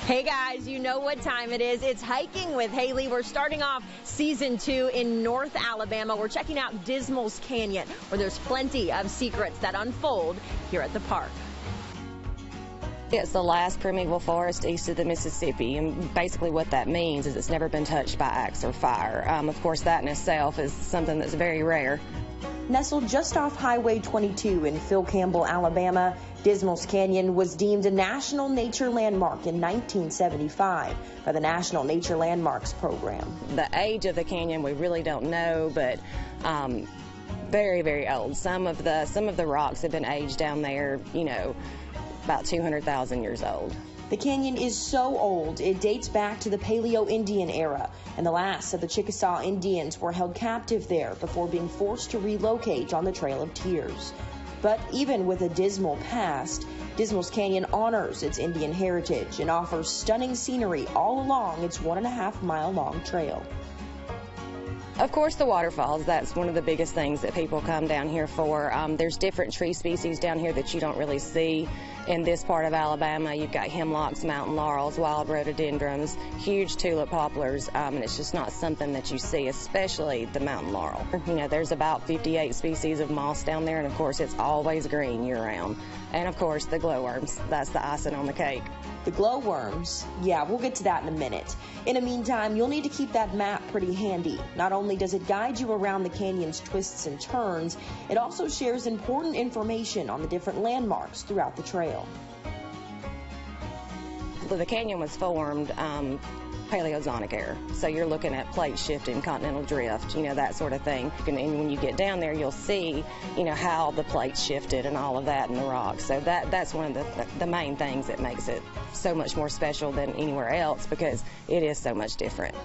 Hey guys, you know what time it is. It's Hiking with Hailey. We're starting off season 2 in North Alabama. We're checking out Dismal's Canyon, where there's plenty of secrets that unfold here at the park. It's the last primeval forest east of the Mississippi, and basically what that means is it's never been touched by axe or fire. Of course, that in itself is something that's very rare. Nestled just off Highway 22 in Phil Campbell, Alabama, Dismal's Canyon was deemed a National Nature Landmark in 1975 by the National Nature Landmarks Program. The age of the canyon we really don't know, but very, very old. Some of the rocks have been aged down there, you know, about 200,000 years old. The canyon is so old, it dates back to the Paleo-Indian era, and the last of the Chickasaw Indians were held captive there before being forced to relocate on the Trail of Tears. But even with a dismal past, Dismal's Canyon honors its Indian heritage and offers stunning scenery all along its 1.5-mile-long trail. Of course, the waterfalls, that's one of the biggest things that people come down here for. There's different tree species down here that you don't really see in this part of Alabama. You've got hemlocks, mountain laurels, wild rhododendrons, huge tulip poplars, and it's just not something that you see, especially the mountain laurel. You know, there's about 58 species of moss down there, and of course, it's always green year-round. And of course, the glowworms, that's the icing on the cake. The glowworms, yeah, we'll get to that in a minute. In the meantime, you'll need to keep that map pretty handy. Not only does it guide you around the canyon's twists and turns, it also shares important information on the different landmarks throughout the trail. The canyon was formed Paleozoic era, so you're looking at plate shifting, continental drift, you know, that sort of thing. And when you get down there, you'll see, you know, how the plates shifted and all of that in the rocks. So that's one of the main things that makes it so much more special than anywhere else, because it is so much different.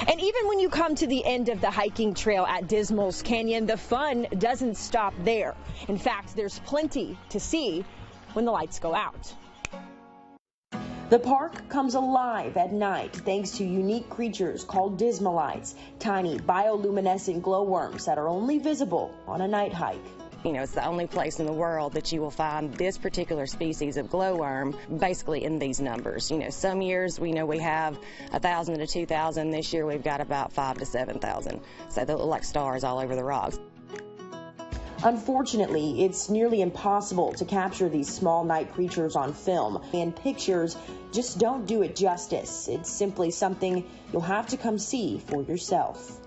And even when you come to the end of the hiking trail at Dismal's Canyon, the fun doesn't stop there. In fact, there's plenty to see when the lights go out. The park comes alive at night thanks to unique creatures called dismalites, tiny bioluminescent glowworms that are only visible on a night hike. You know, it's the only place in the world that you will find this particular species of glowworm basically in these numbers. You know, some years we know we have 1,000 to 2,000. This year we've got about 5,000 to 7,000. So they look like stars all over the rocks. Unfortunately, it's nearly impossible to capture these small night creatures on film, and pictures just don't do it justice. It's simply something you'll have to come see for yourself.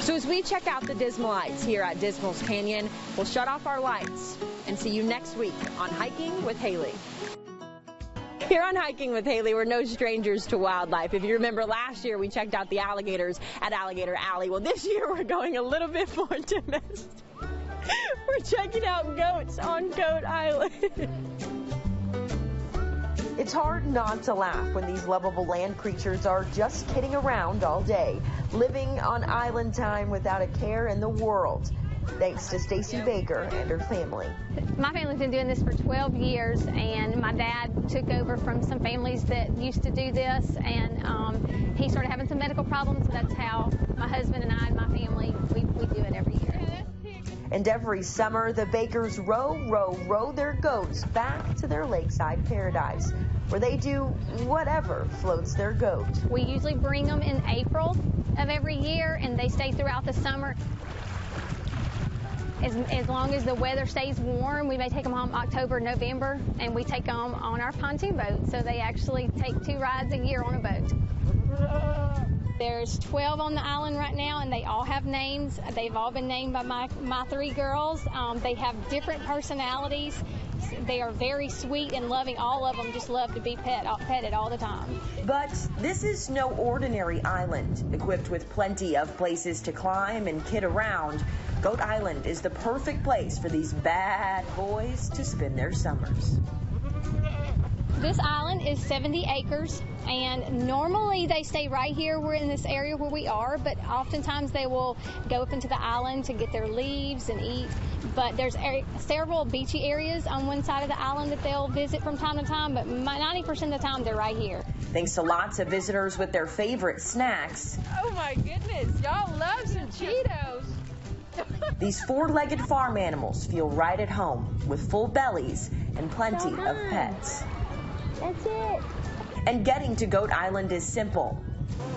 So as we check out the Dismalites here at Dismal's Canyon, we'll shut off our lights and see you next week on Hiking with Hailey. Here on Hiking with Hailey, we're no strangers to wildlife. If you remember last year, we checked out the alligators at Alligator Alley. Well, this year we're going a little bit more domestic. We're checking out goats on Goat Island. It's hard not to laugh when these lovable land creatures are just kidding around all day, living on island time without a care in the world. Thanks to Stacy Baker and her family. My family's been doing this for 12 years, and my dad took over from some families that used to do this, and he started having some medical problems. That's how my husband and I and my family, we do it every year. And every summer, the Bakers row their goats back to their lakeside paradise, where they do whatever floats their goat. We usually bring them in April of every year, and they stay throughout the summer. As long as the weather stays warm, we may take them home October, November, and we take them on our pontoon boat. So they actually take 2 rides a year on a boat. There's 12 on the island right now, and they all have names. They've all been named by my 3 girls. They have different personalities. They are very sweet and loving. All of them just love to be petted all the time. But this is no ordinary island. Equipped with plenty of places to climb and kid around, Goat Island is the perfect place for these bad boys to spend their summers. This island is 70 acres, and normally they stay right here. We're in this area where we are, but oftentimes they will go up into the island to get their leaves and eat. But there's several beachy areas on one side of the island that they'll visit from time to time, but 90% of the time they're right here. Thanks to lots of visitors with their favorite snacks. Oh my goodness, y'all love some Cheetos. These 4-legged farm animals feel right at home with full bellies and plenty of pets. That's it. And getting to Goat Island is simple.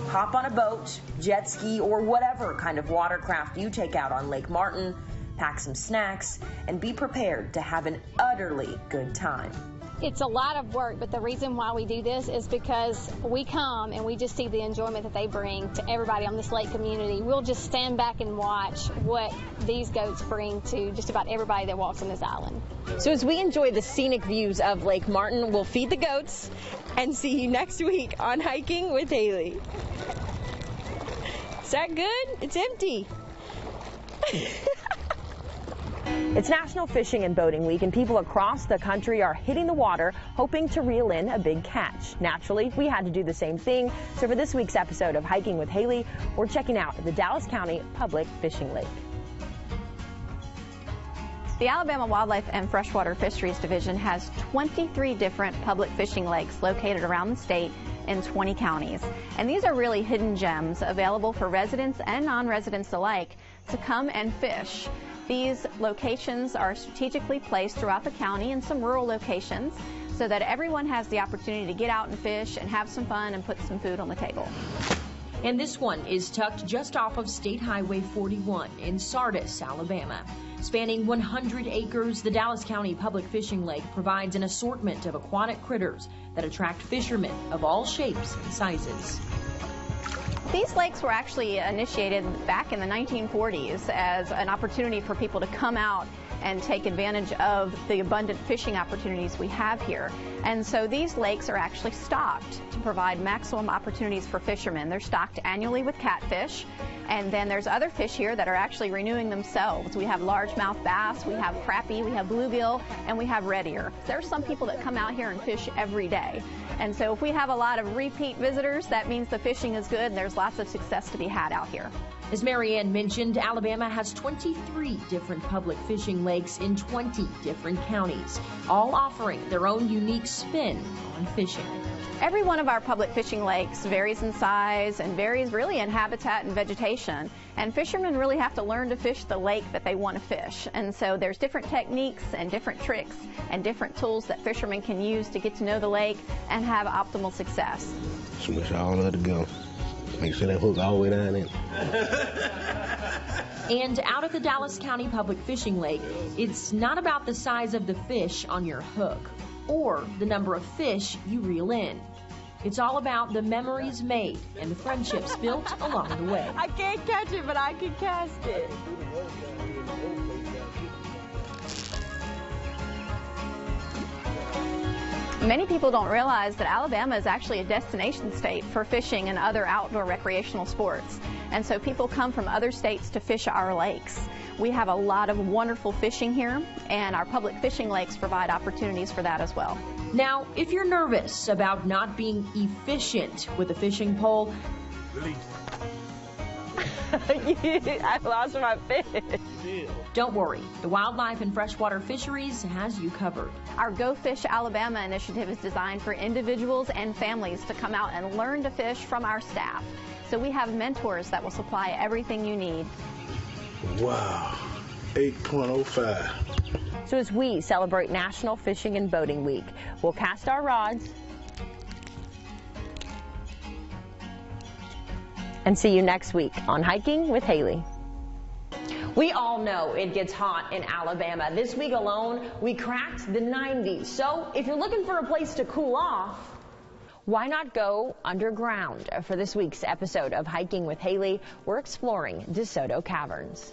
Hop on a boat, jet ski, or whatever kind of watercraft you take out on Lake Martin, pack some snacks, and be prepared to have an utterly good time. It's a lot of work, but the reason why we do this is because we come and we just see the enjoyment that they bring to everybody on this lake community. We'll just stand back and watch what these goats bring to just about everybody that walks on this island. So as we enjoy the scenic views of Lake Martin, we'll feed the goats and see you next week on Hiking with Hailey. Is that good? It's empty. It's National Fishing and Boating Week, and people across the country are hitting the water hoping to reel in a big catch. Naturally, we had to do the same thing. So for this week's episode of Hiking with Hailey, we're checking out the Dallas County Public Fishing Lake. The Alabama Wildlife and Freshwater Fisheries Division has 23 different public fishing lakes located around the state in 20 counties. And these are really hidden gems available for residents and non-residents alike to come and fish. These locations are strategically placed throughout the county in some rural locations so that everyone has the opportunity to get out and fish and have some fun and put some food on the table. And this one is tucked just off of State Highway 41 in Sardis, Alabama. Spanning 100 acres, the Dallas County Public Fishing Lake provides an assortment of aquatic critters that attract fishermen of all shapes and sizes. These lakes were actually initiated back in the 1940s as an opportunity for people to come out and take advantage of the abundant fishing opportunities we have here. And so these lakes are actually stocked to provide maximum opportunities for fishermen. They're stocked annually with catfish, and then there's other fish here that are actually renewing themselves. We have largemouth bass, we have crappie, we have bluegill, and we have red ear. There are some people that come out here and fish every day. And so if we have a lot of repeat visitors, that means the fishing is good and there's lots of success to be had out here. As Marianne mentioned, Alabama has 23 different public fishing lakes in 20 different counties, all offering their own unique spin on fishing. Every one of our public fishing lakes varies in size and varies really in habitat and vegetation. And fishermen really have to learn to fish the lake that they want to fish. And so there's different techniques and different tricks and different tools that fishermen can use to get to know the lake and have optimal success. Switch all let it go. Make sure that hook all the way down in. And out at the Dallas County Public Fishing Lake, it's not about the size of the fish on your hook or the number of fish you reel in. It's all about the memories made and the friendships built along the way. I can't catch it, but I can cast it. Many people don't realize that Alabama is actually a destination state for fishing and other outdoor recreational sports. And so people come from other states to fish our lakes. We have a lot of wonderful fishing here, and our public fishing lakes provide opportunities for that as well. Now, if you're nervous about not being efficient with a fishing pole, I lost my fish. Don't worry, the Wildlife and Freshwater Fisheries has you covered. Our Go Fish Alabama initiative is designed for individuals and families to come out and learn to fish from our staff. So we have mentors that will supply everything you need. Wow, 8.05. So as we celebrate National Fishing and Boating Week, we'll cast our rods and see you next week on Hiking with Hailey. We all know it gets hot in Alabama. This week alone, we cracked the 90s. So if you're looking for a place to cool off, why not go underground? For this week's episode of Hiking with Hailey, we're exploring DeSoto Caverns.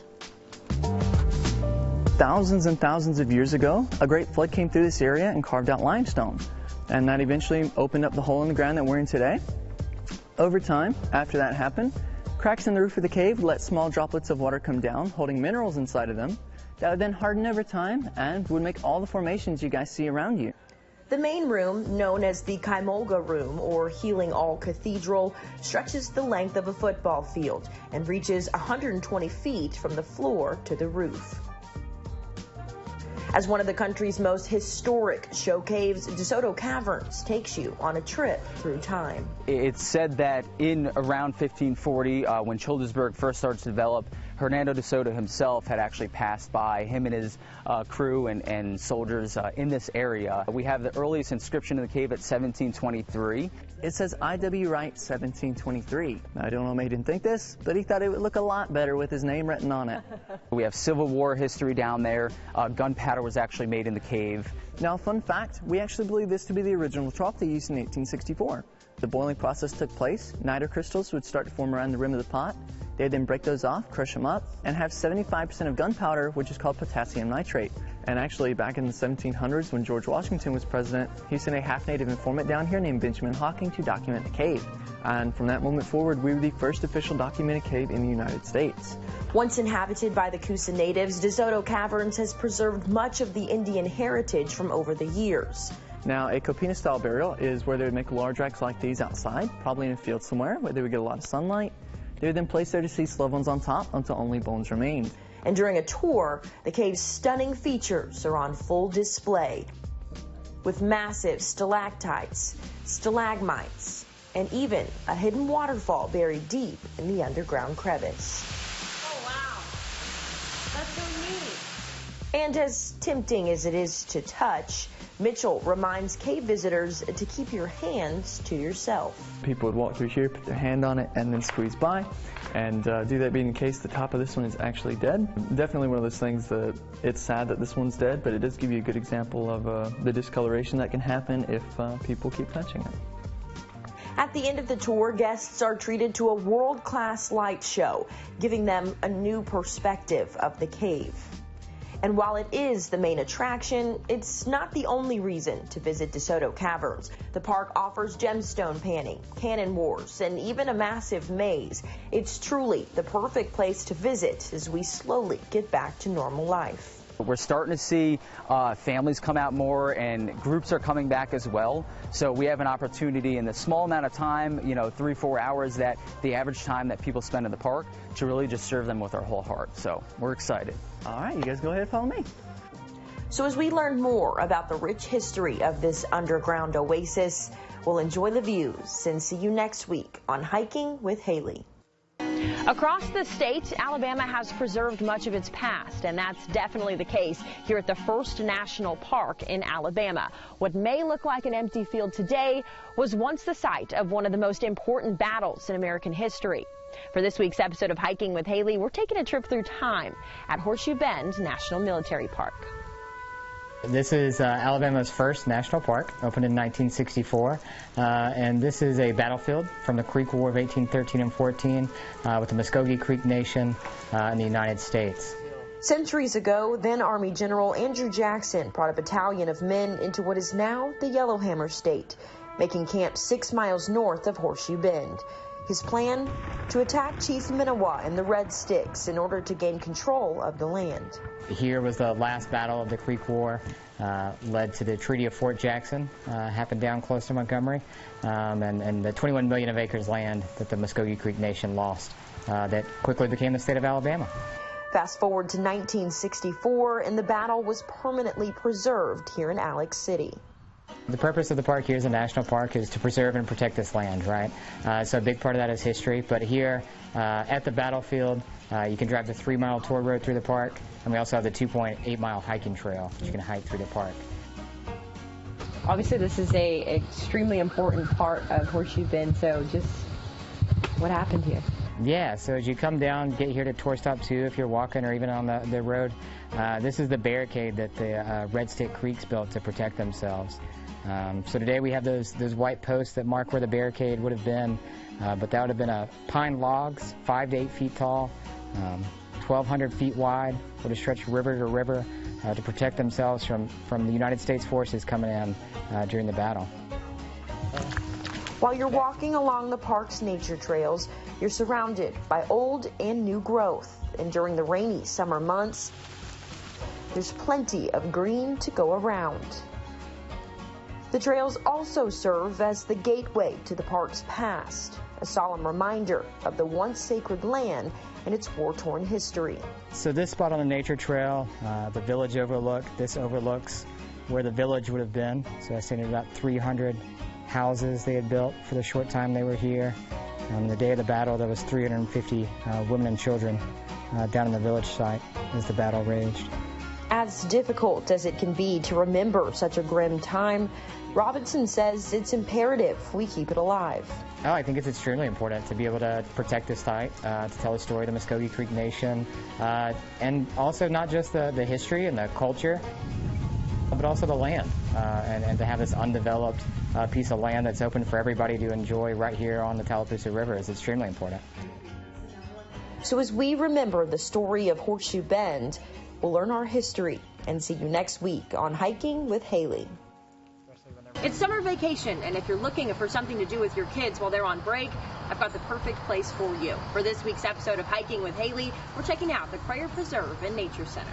Thousands and thousands of years ago, a great flood came through this area and carved out limestone. And that eventually opened up the hole in the ground that we're in today. Over time, after that happened, cracks in the roof of the cave let small droplets of water come down, holding minerals inside of them, that would then harden over time and would make all the formations you guys see around you. The main room, known as the Kaimolga Room or Healing All Cathedral, stretches the length of a football field and reaches 120 feet from the floor to the roof. As one of the country's most historic show caves, DeSoto Caverns takes you on a trip through time. It's said that in around 1540, when Childersburg first starts to develop, Hernando de Soto himself had actually passed by, him and his crew and soldiers in this area. We have the earliest inscription in the cave at 1723. It says I.W. Wright 1723. I don't know if he didn't think this, but he thought it would look a lot better with his name written on it. We have Civil War history down there. Gunpowder was actually made in the cave. Now, fun fact, we actually believe this to be the original trophy used in 1864. The boiling process took place, niter crystals would start to form around the rim of the pot. They'd then break those off, crush them up, and have 75% of gunpowder, which is called potassium nitrate. And actually, back in the 1700s, when George Washington was president, he sent a half-native informant down here named Benjamin Hawking to document the cave. And from that moment forward, we were the first official documented cave in the United States. Once inhabited by the Coosa natives, De Soto Caverns has preserved much of the Indian heritage from over the years. Now, a copina-style burial is where they would make large racks like these outside, probably in a field somewhere, where they would get a lot of sunlight. They would then place their deceased loved ones on top until only bones remained. And during a tour, the cave's stunning features are on full display, with massive stalactites, stalagmites, and even a hidden waterfall buried deep in the underground crevice. Oh, wow. That's so neat. And as tempting as it is to touch, Mitchell reminds cave visitors to keep your hands to yourself. People would walk through here, put their hand on it, and then squeeze by. And do that being the case, the top of this one is actually dead. Definitely one of those things that it's sad that this one's dead, but it does give you a good example of the discoloration that can happen if people keep touching it. At the end of the tour, guests are treated to a world-class light show, giving them a new perspective of the cave. And while it is the main attraction, it's not the only reason to visit De Soto Caverns. The park offers gemstone panning, cannon wars, and even a massive maze. It's truly the perfect place to visit as we slowly get back to normal life. We're starting to see families come out more, and groups are coming back as well. So we have an opportunity in the small amount of time, 3-4 hours, that the average time that people spend in the park, to really just serve them with our whole heart. So we're excited. All right, you guys go ahead and follow me. So as we learn more about the rich history of this underground oasis, we'll enjoy the views and see you next week on Hiking with Hailey. Across the state, Alabama has preserved much of its past, and that's definitely the case here at the First National Park in Alabama. What may look like an empty field today was once the site of one of the most important battles in American history. For this week's episode of Hiking with Hailey, we're taking a trip through time at Horseshoe Bend National Military Park. This is Alabama's first national park, opened in 1964, and this is a battlefield from the Creek War of 1813 and 14 with the Muskogee Creek Nation in the United States. Centuries ago, then Army General Andrew Jackson brought a battalion of men into what is now the Yellowhammer State, making camp 6 miles north of Horseshoe Bend. His plan? To attack Chief Minowa and the Red Sticks in order to gain control of the land. Here was the last battle of the Creek War, led to the Treaty of Fort Jackson, happened down close to Montgomery, and the 21 million of acres land that the Muskogee Creek Nation lost, that quickly became the state of Alabama. Fast forward to 1964, and the battle was permanently preserved here in Alex City. The purpose of the park here as a national park is to preserve and protect this land, right? So a big part of that is history, but here at the battlefield, you can drive the 3-mile tour road through the park, and we also have the 2.8-mile hiking trail that you can hike through the park. Obviously, this is a extremely important part of Horseshoe Bend, so just what happened here? Yeah, so as you come down, get here to Tour Stop 2 if you're walking or even on the road. This is the barricade that the Red Stick Creeks built to protect themselves. So today we have those white posts that mark where the barricade would have been, but that would have been pine logs, 5 to 8 feet tall, 1,200 feet wide, would have stretched river to river to protect themselves from the United States forces coming in during the battle. While you're walking along the park's nature trails, you're surrounded by old and new growth, and during the rainy summer months, there's plenty of green to go around. The trails also serve as the gateway to the park's past, a solemn reminder of the once sacred land and its war-torn history. So this spot on the nature trail, the village overlook, this overlooks where the village would have been. So I estimated about 300 houses they had built for the short time they were here. On the day of the battle, there was 350 women and children down in the village site as the battle raged. As difficult as it can be to remember such a grim time, Robinson says it's imperative we keep it alive. Oh, I think it's extremely important to be able to protect this site, to tell the story of the Muskogee Creek Nation, and also not just the history and the culture, but also the land, and to have this undeveloped piece of land that's open for everybody to enjoy right here on the Tallapoosa River is extremely important. So as we remember the story of Horseshoe Bend, we'll learn our history and see you next week on Hiking with Hailey. It's summer vacation, and if you're looking for something to do with your kids while they're on break, I've got the perfect place for you. For this week's episode of Hiking with Hailey, we're checking out the Crayer Preserve and Nature Center.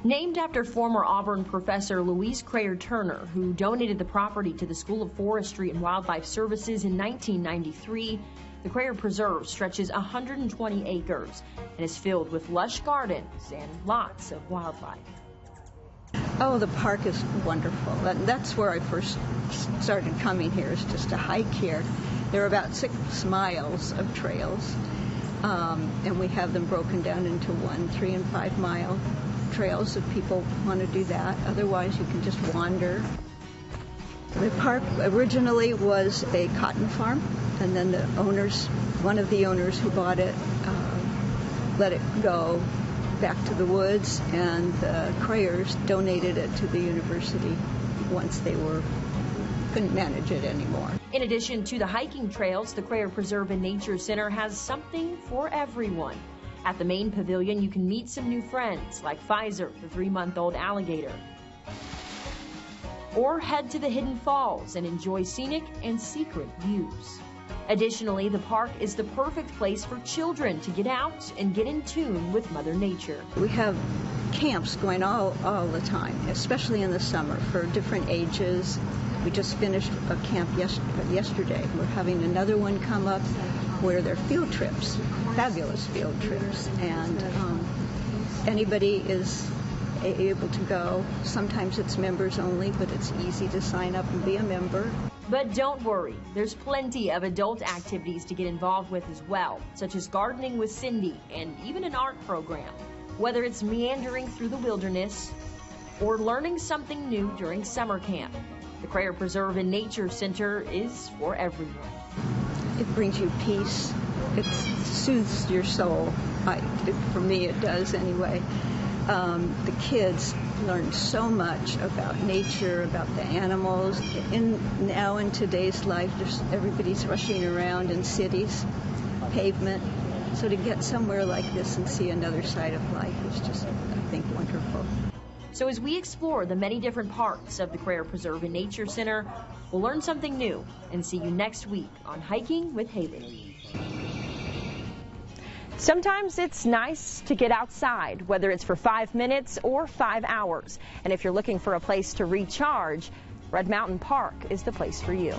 Named after former Auburn professor Louise Crayer Turner, who donated the property to the School of Forestry and Wildlife Services in 1993, the Crayer Preserve stretches 120 acres and is filled with lush gardens and lots of wildlife. Oh, the park is wonderful. That's where I first started coming here, is just to hike here. There are about 6 miles of trails, and we have them broken down into 1, 3, and 5 mile trails if people want to do that. Otherwise, you can just wander. The park originally was a cotton farm, and then the owners, one of the owners who bought it, let it go back to the woods, and the Crayers donated it to the university once they couldn't manage it anymore. In addition to the hiking trails, the Crayer Preserve and Nature Center has something for everyone. At the main pavilion, you can meet some new friends, like Pfizer, the 3-month-old alligator. Or head to the Hidden Falls and enjoy scenic and secret views. Additionally, the park is the perfect place for children to get out and get in tune with Mother Nature. We have camps going all the time, especially in the summer, for different ages. We just finished a camp yesterday. We're having another one come up where they're field trips, fabulous field trips, and anybody is able to go. Sometimes it's members only, but it's easy to sign up and be a member. But don't worry, there's plenty of adult activities to get involved with as well, such as gardening with Cindy and even an art program. Whether it's meandering through the wilderness or learning something new during summer camp, the Crayer Preserve and Nature Center is for everyone. It brings you peace. It soothes your soul. For me, it does anyway. The kids learn so much about nature, about the animals. Now in today's life, everybody's rushing around in cities, pavement. So to get somewhere like this and see another side of life is just, I think, wonderful. So as we explore the many different parts of the Crayer Preserve and Nature Center, we'll learn something new and see you next week on Hiking with Hailey. Sometimes it's nice to get outside, whether it's for 5 minutes or 5 hours. And if you're looking for a place to recharge, Red Mountain Park is the place for you.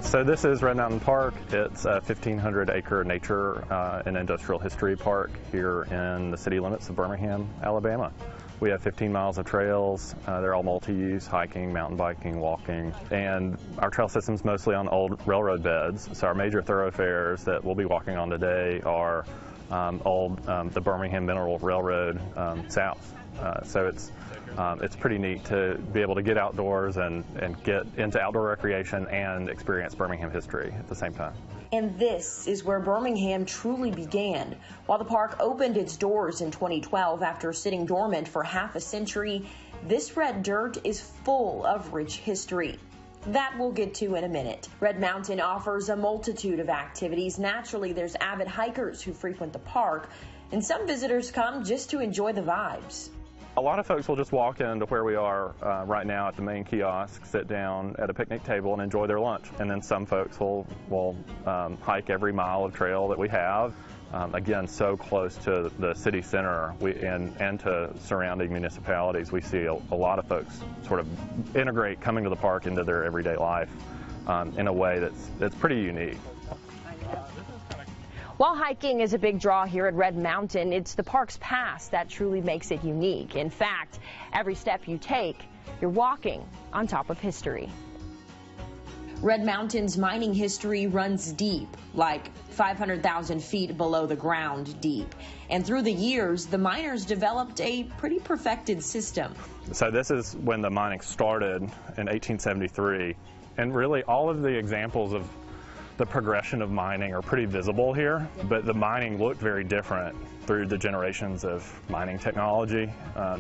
So this is Red Mountain Park. It's a 1,500-acre nature and industrial history park here in the city limits of Birmingham, Alabama. We have 15 miles of trails. They're all multi-use, hiking, mountain biking, walking, and our trail system's mostly on old railroad beds. So our major thoroughfares that we'll be walking on today are the Birmingham Mineral Railroad south. So it's pretty neat to be able to get outdoors and get into outdoor recreation and experience Birmingham history at the same time. And this is where Birmingham truly began. While the park opened its doors in 2012 after sitting dormant for half a century, this red dirt is full of rich history. That we'll get to in a minute. Red Mountain offers a multitude of activities. Naturally, there's avid hikers who frequent the park, and some visitors come just to enjoy the vibes. A lot of folks will just walk into where we are right now at the main kiosk, sit down at a picnic table and enjoy their lunch. And then some folks will hike every mile of trail that we have. Again, so close to the city center and to surrounding municipalities, we see a lot of folks sort of integrate coming to the park into their everyday life in a way that's pretty unique. While hiking is a big draw here at Red Mountain, it's the park's past that truly makes it unique. In fact, every step you take, you're walking on top of history. Red Mountain's mining history runs deep, like 500,000 feet below the ground deep. And through the years, the miners developed a pretty perfected system. So this is when the mining started in 1873. And really all of the examples of the progression of mining are pretty visible here, but the mining looked very different through the generations of mining technology.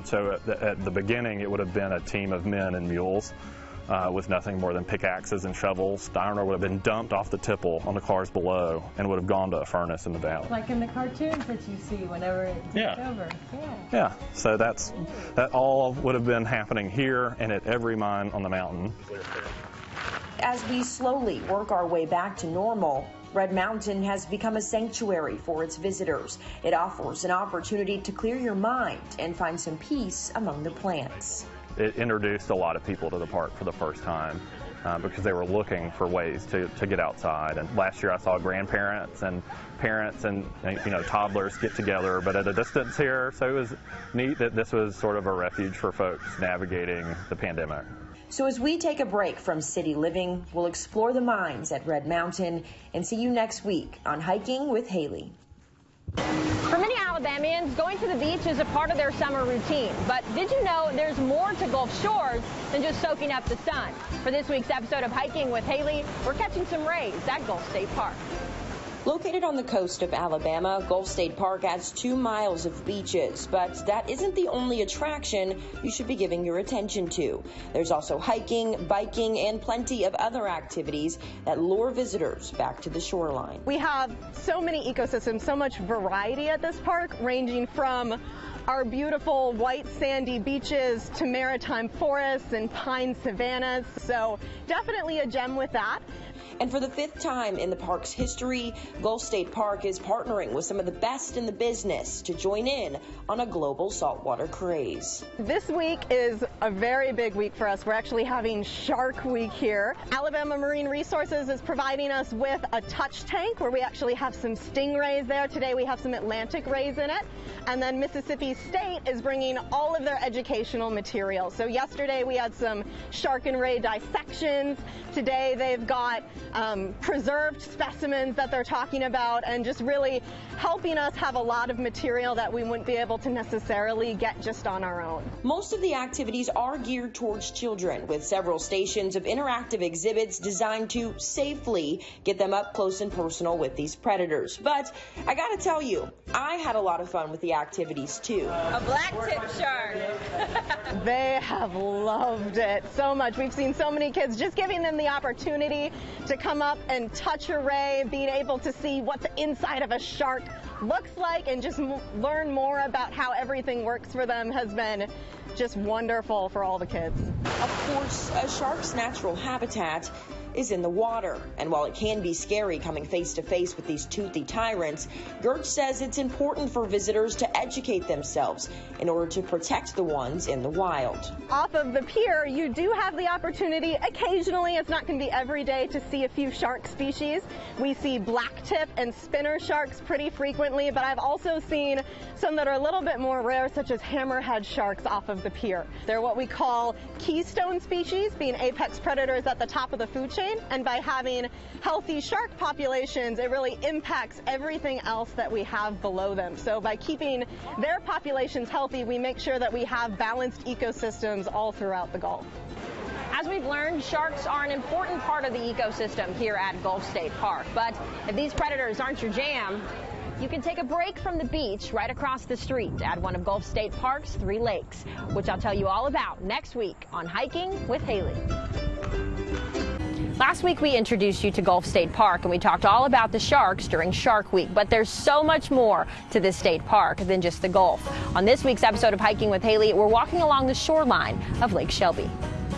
So at the beginning, it would have been a team of men and mules with nothing more than pickaxes and shovels. The iron ore would have been dumped off the tipple on the cars below and would have gone to a furnace in the valley. Like in the cartoons that you see whenever it's over. Yeah, so that all would have been happening here and at every mine on the mountain. As we slowly work our way back to normal, Red Mountain has become a sanctuary for its visitors. It offers an opportunity to clear your mind and find some peace among the plants. It introduced a lot of people to the park for the first time because they were looking for ways to get outside. And last year I saw grandparents and parents and toddlers get together, but at a distance here. So it was neat that this was sort of a refuge for folks navigating the pandemic. So as we take a break from city living, we'll explore the mines at Red Mountain and see you next week on Hiking with Hailey. For many Alabamians, going to the beach is a part of their summer routine. But did you know there's more to Gulf Shores than just soaking up the sun? For this week's episode of Hiking with Hailey, we're catching some rays at Gulf State Park. Located on the coast of Alabama, Gulf State Park has 2 miles of beaches, but that isn't the only attraction you should be giving your attention to. There's also hiking, biking, and plenty of other activities that lure visitors back to the shoreline. We have so many ecosystems, so much variety at this park, ranging from our beautiful white sandy beaches to maritime forests and pine savannas. So definitely a gem with that. And for the 5th time in the park's history, Gulf State Park is partnering with some of the best in the business to join in on a global saltwater craze. This week is a very big week for us. We're actually having Shark Week here. Alabama Marine Resources is providing us with a touch tank where we actually have some stingrays there. Today we have some Atlantic rays in it. And then Mississippi State is bringing all of their educational materials. So yesterday we had some shark and ray dissections. Today they've got preserved specimens that they're talking about, and just really helping us have a lot of material that we wouldn't be able to necessarily get just on our own. Most of the activities are geared towards children, with several stations of interactive exhibits designed to safely get them up close and personal with these predators. But I gotta tell you, I had a lot of fun with the activities too. A black tip shark. They have loved it so much. We've seen so many kids just giving them the opportunity to come up and touch a ray, being able to see what the inside of a shark looks like and just learn more about how everything works for them has been just wonderful for all the kids. Of course, a shark's natural habitat is in the water, and while it can be scary coming face to face with these toothy tyrants, Gertz says it's important for visitors to educate themselves in order to protect the ones in the wild. Off of the pier, you do have the opportunity occasionally, it's not going to be every day, to see a few shark species. We see blacktip and spinner sharks pretty frequently, but I've also seen some that are a little bit more rare, such as hammerhead sharks off of the pier. They're what we call keystone species, being apex predators at the top of the food chain. And by having healthy shark populations, it really impacts everything else that we have below them. So by keeping their populations healthy, we make sure that we have balanced ecosystems all throughout the Gulf. As we've learned, sharks are an important part of the ecosystem here at Gulf State Park. But if these predators aren't your jam, you can take a break from the beach right across the street at one of Gulf State Park's 3 lakes, which I'll tell you all about next week on Hiking with Hailey. Last week we introduced you to Gulf State Park and we talked all about the sharks during Shark Week, but there's so much more to this state park than just the Gulf. On this week's episode of Hiking with Hailey, we're walking along the shoreline of Lake Shelby.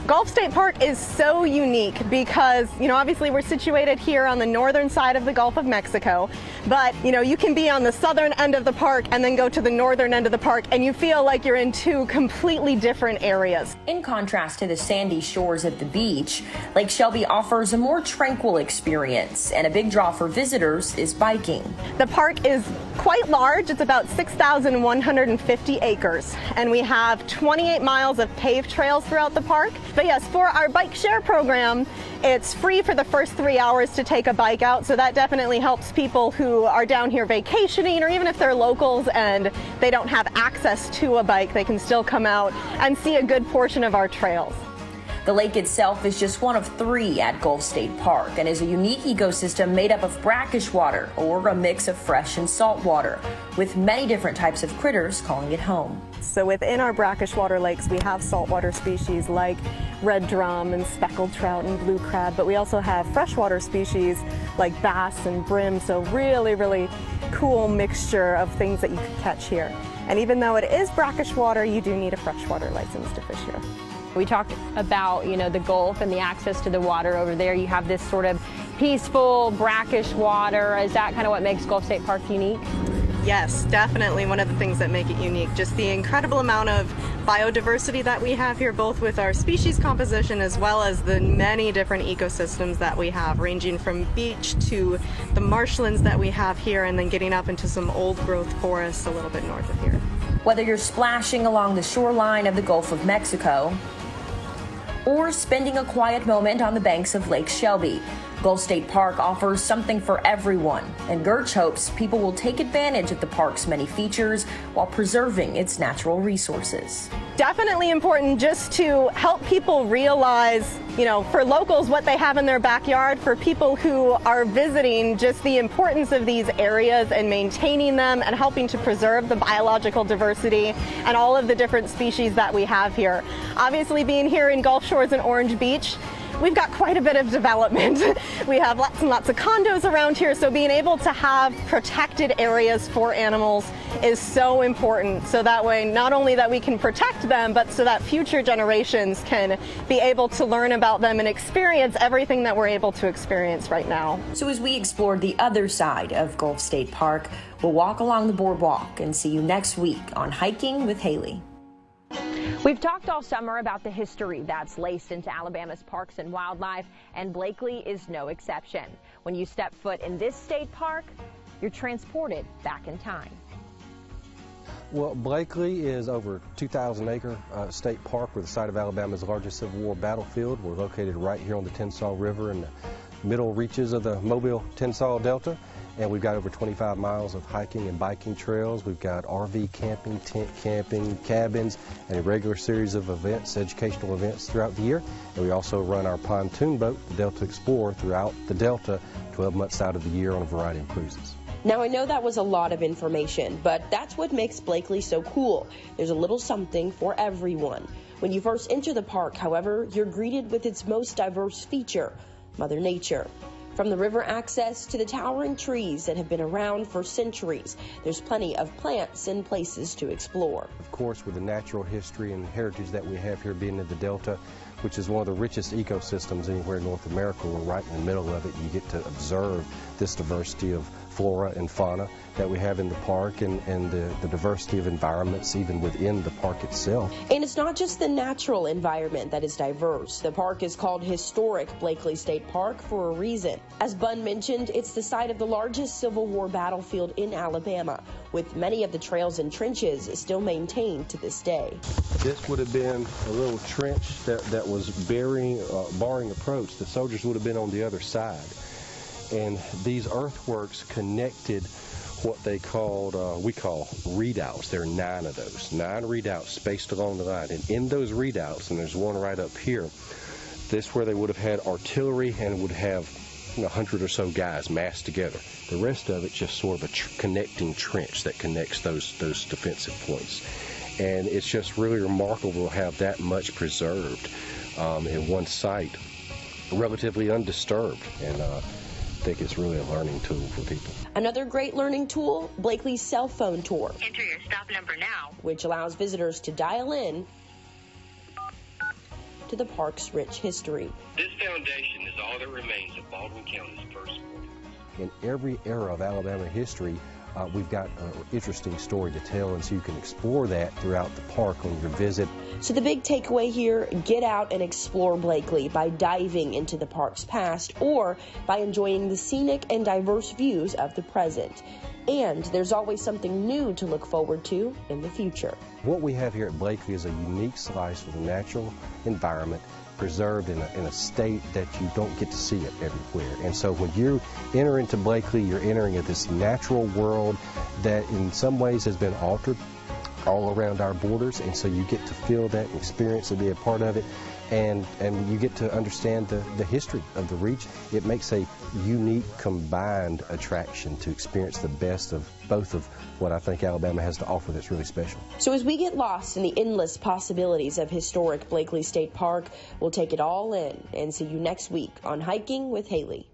Gulf State Park is so unique because, obviously we're situated here on the northern side of the Gulf of Mexico, but, you can be on the southern end of the park and then go to the northern end of the park and you feel like you're in 2 completely different areas. In contrast to the sandy shores of the beach, Lake Shelby offers a more tranquil experience, and a big draw for visitors is biking. The park is quite large. It's about 6,150 acres, and we have 28 miles of paved trails throughout the park. But yes, for our bike share program, it's free for the first 3 hours to take a bike out, so that definitely helps people who are down here vacationing, or even if they're locals and they don't have access to a bike, they can still come out and see a good portion of our trails. The lake itself is just one of 3 at Gulf State Park and is a unique ecosystem made up of brackish water, or a mix of fresh and salt water, with many different types of critters calling it home. So within our brackish water lakes, we have saltwater species like red drum and speckled trout and blue crab, but we also have freshwater species like bass and brim, so really cool mixture of things that you can catch here. And even though it is brackish water, you do need a freshwater license to fish here. We talked about, the Gulf and the access to the water over there. You have this sort of peaceful, brackish water. Is that kind of what makes Gulf State Park unique? Yes, definitely one of the things that make it unique. Just the incredible amount of biodiversity that we have here, both with our species composition as well as the many different ecosystems that we have, ranging from beach to the marshlands that we have here, and then getting up into some old growth forests a little bit north of here. Whether you're splashing along the shoreline of the Gulf of Mexico or spending a quiet moment on the banks of Lake Shelby, Gulf State Park offers something for everyone, and Gertsch hopes people will take advantage of the park's many features while preserving its natural resources. Definitely important just to help people realize, for locals, what they have in their backyard, for people who are visiting, just the importance of these areas and maintaining them and helping to preserve the biological diversity and all of the different species that we have here. Obviously, being here in Gulf Shores and Orange Beach, we've got quite a bit of development. We have lots and lots of condos around here, so being able to have protected areas for animals is so important. So that way, not only that we can protect them, but so that future generations can be able to learn about them and experience everything that we're able to experience right now. So as we explore the other side of Gulf State Park, we'll walk along the boardwalk and see you next week on Hiking with Hailey. We've talked all summer about the history that's laced into Alabama's parks and wildlife, and Blakely is no exception. When you step foot in this state park, you're transported back in time. Well, Blakely is over 2,000-acre state park. We're the site of Alabama's largest Civil War battlefield. We're located right here on the Tensas River in the middle reaches of the Mobile-Tensas Delta. And we've got over 25 miles of hiking and biking trails. We've got RV camping, tent camping, cabins, and a regular series of events, educational events throughout the year. And we also run our pontoon boat, the Delta Explorer, throughout the Delta 12 months out of the year on a variety of cruises. Now, I know that was a lot of information, but that's what makes Blakely so cool. There's a little something for everyone. When you first enter the park, however, you're greeted with its most diverse feature, Mother Nature. From the river access to the towering trees that have been around for centuries, there's plenty of plants and places to explore. Of course, with the natural history and heritage that we have here being in the Delta, which is one of the richest ecosystems anywhere in North America, we're right in the middle of it. You get to observe this diversity of flora and fauna that we have in the park, and the diversity of environments even within the park itself. And it's not just the natural environment that is diverse. The park is called Historic Blakely State Park for a reason. As Bun mentioned, it's the site of the largest Civil War battlefield in Alabama, with many of the trails and trenches still maintained to this day. This would have been a little trench that was barring approach. The soldiers would have been on the other side. And these earthworks connected what they called, we call redoubts. There are 9 of those, 9 redoubts spaced along the line. And in those redoubts, and there's one right up here, this where they would have had artillery and would have 100 or so guys massed together. The rest of it just sort of a connecting trench that connects those defensive points. And it's just really remarkable to have that much preserved in one site, relatively undisturbed. And I think it's really a learning tool for people. Another great learning tool, Blakely's cell phone tour. Enter your stop number now. Which allows visitors to dial in to the park's rich history. This foundation is all that remains of Baldwin County's first port. In every era of Alabama history, we've got an interesting story to tell, and so you can explore that throughout the park on your visit. So the big takeaway here, get out and explore Blakely by diving into the park's past or by enjoying the scenic and diverse views of the present. And there's always something new to look forward to in the future. What we have here at Blakely is a unique slice of the natural environment preserved in a state that you don't get to see it everywhere. And so when you enter into Blakely, you're entering into this natural world that in some ways has been altered all around our borders, and so you get to feel that and experience and be a part of it, and you get to understand the history of the region. It makes a unique combined attraction to experience the best of both of what I think Alabama has to offer that's really special. So as we get lost in the endless possibilities of historic Blakely State Park, we'll take it all in and see you next week on Hiking with Hailey.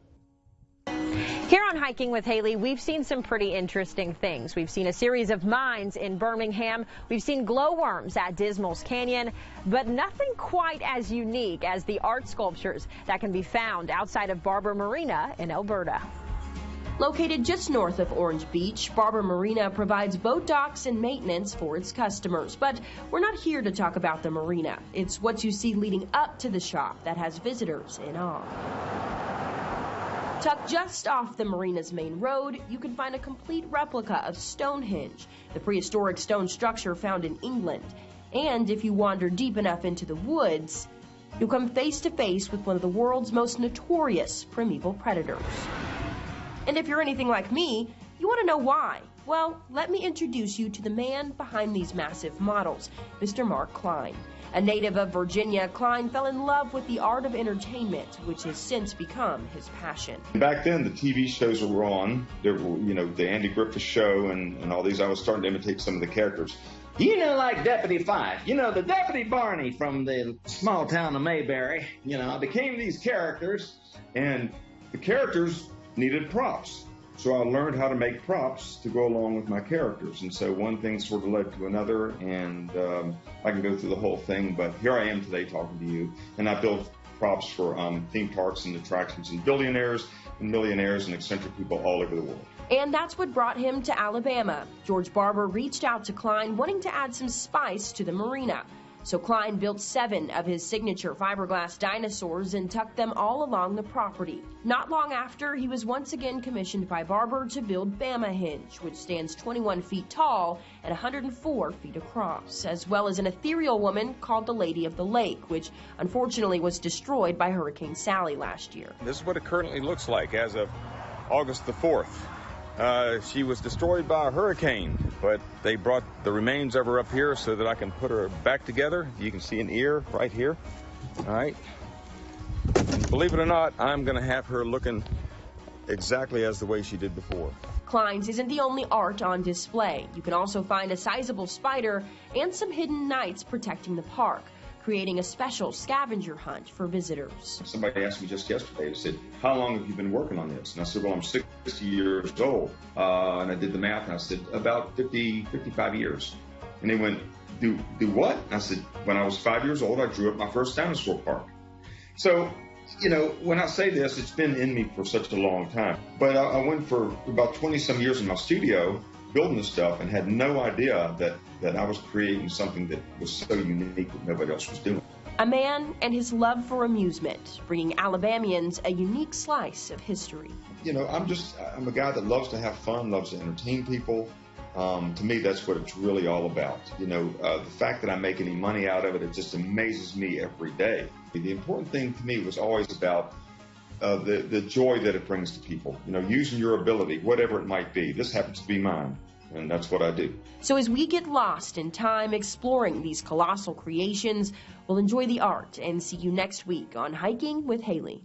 Here on Hiking with Hailey, we've seen some pretty interesting things. We've seen a series of mines in Birmingham. We've seen glowworms at Dismal's Canyon, but nothing quite as unique as the art sculptures that can be found outside of Barber Marina in Alberta. Located just north of Orange Beach, Barber Marina provides boat docks and maintenance for its customers. But we're not here to talk about the marina. It's what you see leading up to the shop that has visitors in awe. Tucked just off the marina's main road, you can find a complete replica of Stonehenge, the prehistoric stone structure found in England. And if you wander deep enough into the woods, you'll come face to face with one of the world's most notorious primeval predators. And if you're anything like me, you want to know why. Well, let me introduce you to the man behind these massive models, Mr. Mark Klein. A native of Virginia, Klein fell in love with the art of entertainment, which has since become his passion. Back then, the TV shows were on. There were, the Andy Griffith Show and all these. I was starting to imitate some of the characters. Like Deputy Fife, the Deputy Barney from the small town of Mayberry. I became these characters, and the characters needed props. So I learned how to make props to go along with my characters. And so one thing sort of led to another, and I can go through the whole thing, but here I am today talking to you. And I built props for theme parks and attractions and billionaires and millionaires and eccentric people all over the world. And that's what brought him to Alabama. George Barber reached out to Klein wanting to add some spice to the marina. So Klein built 7 of his signature fiberglass dinosaurs and tucked them all along the property. Not long after, he was once again commissioned by Barber to build Bamahenge, which stands 21 feet tall and 104 feet across, as well as an ethereal woman called the Lady of the Lake, which unfortunately was destroyed by Hurricane Sally last year. This is what it currently looks like as of August the 4th. She was destroyed by a hurricane, but they brought the remains of her up here so that I can put her back together. You can see an ear right here. All right. And believe it or not, I'm going to have her looking exactly as the way she did before. Klein's isn't the only art on display. You can also find a sizable spider and some hidden knights protecting the park, creating a special scavenger hunt for visitors. Somebody asked me just yesterday, they said, how long have you been working on this? And I said, well, I'm 60 years old. And I did the math, and I said, about 55 years. And they went, do what? And I said, when I was 5 years old, I drew up my first dinosaur park. So, when I say this, it's been in me for such a long time. But I went for about 20-some years in my studio building this stuff and had no idea that I was creating something that was so unique that nobody else was doing. A man and his love for amusement, bringing Alabamians a unique slice of history. I'm a guy that loves to have fun, loves to entertain people. To me, that's what it's really all about. The fact that I make any money out of it, it just amazes me every day. The important thing to me was always about the joy that it brings to people, using your ability, whatever it might be. This happens to be mine, and that's what I do. So as we get lost in time exploring these colossal creations, we'll enjoy the art and see you next week on Hiking with Hailey.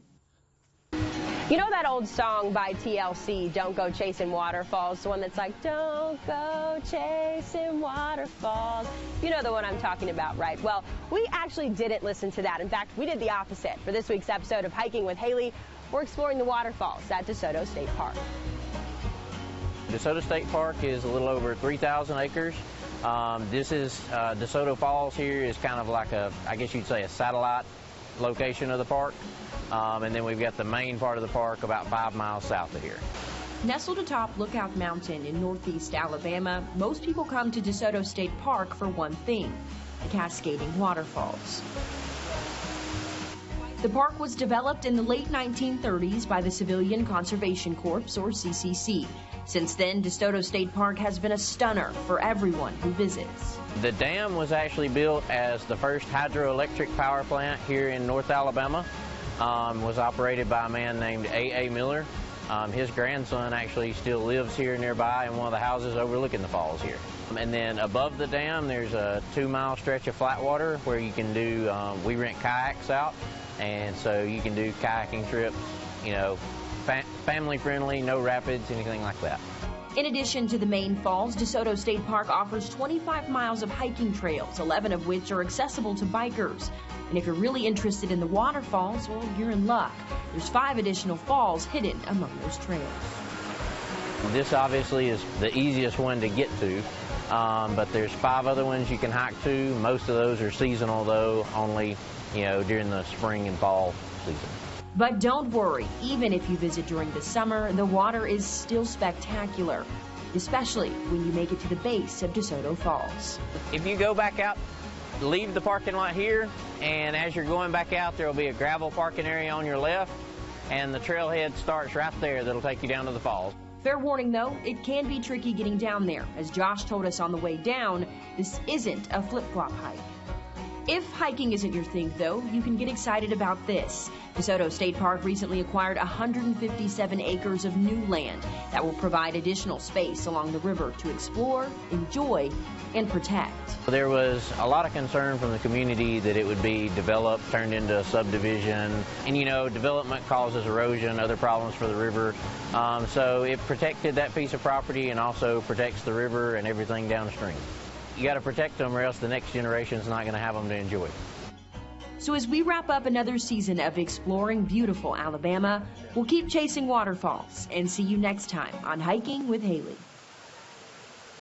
You know that old song by TLC, Don't Go Chasing Waterfalls, the one that's like, don't go chasing waterfalls. You know the one I'm talking about, right? Well, we actually didn't listen to that. In fact, we did the opposite. For this week's episode of Hiking with Hailey, we're exploring the waterfalls at DeSoto State Park. DeSoto State Park is a little over 3,000 acres. This is DeSoto Falls here is kind of like I guess you'd say a satellite location of the park. And then we've got the main part of the park about 5 miles south of here. Nestled atop Lookout Mountain in northeast Alabama, most people come to DeSoto State Park for one thing: the cascading waterfalls. The park was developed in the late 1930s by the Civilian Conservation Corps, or CCC. Since then, DeSoto State Park has been a stunner for everyone who visits. The dam was actually built as the first hydroelectric power plant here in North Alabama. Was operated by a man named A.A. Miller. His grandson actually still lives here nearby in one of the houses overlooking the falls here. And then above the dam, there's a 2-mile stretch of flat water where you can do, we rent kayaks out, and so you can do kayaking trips, you know, family friendly, no rapids, anything like that. In addition to the main falls, DeSoto State Park offers 25 miles of hiking trails, 11 of which are accessible to bikers. And if you're really interested in the waterfalls, well, you're in luck. There's 5 additional falls hidden among those trails. This obviously is the easiest one to get to, but there's 5 other ones you can hike to. Most of those are seasonal, though, only, you know, during the spring and fall season. But don't worry, even if you visit during the summer, the water is still spectacular, especially when you make it to the base of DeSoto Falls. If you go back out, leave the parking lot here, and as you're going back out, there will be a gravel parking area on your left, and the trailhead starts right there. That'll take you down to the falls. Fair warning, though, it can be tricky getting down there. As Josh told us on the way down, this isn't a flip-flop hike. If hiking isn't your thing, though, you can get excited about this. DeSoto State Park recently acquired 157 acres of new land that will provide additional space along the river to explore, enjoy, and protect. There was a lot of concern from the community that it would be developed, turned into a subdivision, and you know, development causes erosion, other problems for the river. So it protected that piece of property and also protects the river and everything downstream. You got to protect them, or else the next generation's not going to have them to enjoy. So as we wrap up another season of exploring beautiful Alabama, we'll keep chasing waterfalls and see you next time on Hiking with Hailey.